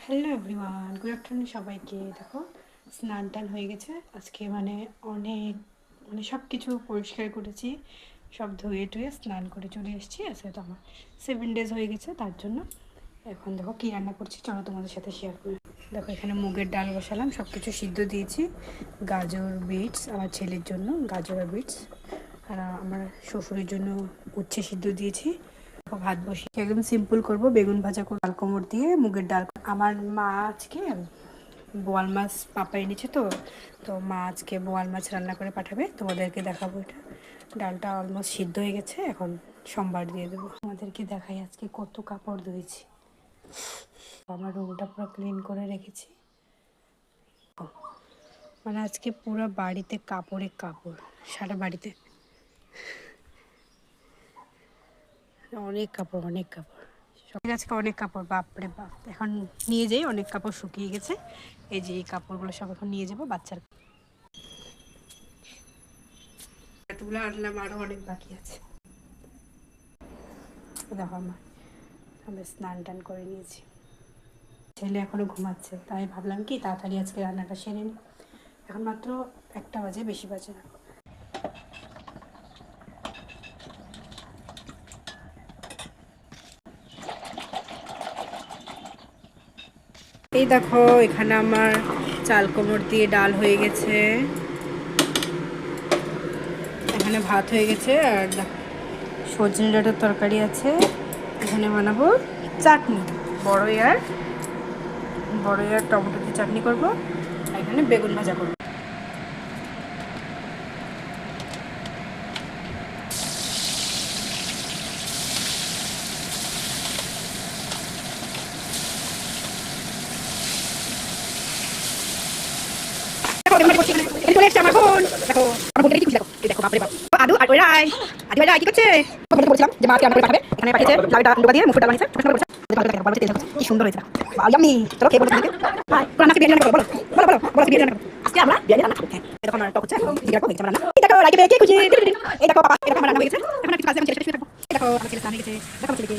Hello everyone, good afternoon সবাইকে। দেখো, স্নান টান হয়ে গেছে আজকে, অনেক সব কিছু পরিষ্কার করেছি, সব ধুয়ে টুয়ে স্নান করে চলে এসেছি। আজকে তো আমার 7 days হয়ে গেছে, তার জন্য এখন দেখো কী রান্না করছি, চলো তোমাদের সাথে শেয়ার করি। দেখো, এখানে মুগের ডাল বসালাম, সব কিছু সিদ্ধ দিয়েছি। গাজর বিটস আমার ছেলের জন্য, গাজর আর বিটস, আর আমার শ্বশুরের জন্য উচ্ছে সিদ্ধ দিয়েছি। ভাত বসিয়ে একদম সিম্পল করব, বেগুন ভাজা করব, ডাল কোমড় দিয়ে মুগের ডাল। আমার মা আজকে বোয়াল মাছ পাপা এনেছে, তো তো মা আজকে বোয়াল মাছ রান্না করে পাঠাবে, তোমাদেরকে দেখাবো। এটা ডালটা অলমোস্ট সিদ্ধ হয়ে গেছে, এখন সোমবার দিয়ে দেবো। তোমাদেরকে দেখাই আজকে কত কাপড় ধুয়েছি। আমার রুমটা পুরো ক্লিন করে রেখেছি, আজকে পুরো বাড়িতে কাপড়ে কাপড়, সারা বাড়িতে অনেক কাপড়, অনেক কাপড়। আজকে অনেক কাপড়, বাপরে বাপ। এখন নিয়ে যাই, অনেক কাপড় শুকিয়ে গেছে। এই যে এই কাপড়গুলো সব এখন নিয়ে যাবো বাচ্চার। এতগুলো আনলাম, আরও অনেক বাকি আছে। দেখো, আমি স্নান টান করে নিয়েছি, ছেলে এখনো ঘুমাচ্ছে, তাই ভাবলাম কি তাড়াতাড়ি আজকে রান্নাটা সেরে নিই। এখন মাত্র 1টা বাজে, বেশি বাজে না। এই দেখো, এখানে আমার চাল কোমর দিয়ে ডাল হয়ে গেছে, এখানে ভাত হয়ে গেছে, আর সজনে ডাঁটার তরকারি আছে। এখানে বানাবো চাটনি, বড়ই আর টমেটো দিয়ে চাটনি করবো, আর এখানে বেগুন ভাজা করবো। সুন্দর হয়েছে, চলো খেয়ে বলো। বলো বলো বলো বিরিয়ানি আজকে আমরা বিরিয়ানি রান্না করব। এই দেখো, আমার টক হচ্ছে, জিরার টক হয়েছে রান্না। এই দেখো, রাইকে কে খুশি। এই দেখো বাবা, এই দেখো আমার রান্না হয়ে গেছে। এখন একটু কাজে আমি ছেলে শুয়ে থাকবো। এই দেখো আমার ছেলে স্নান হয়ে গেছে, দেখো ছেলেকে।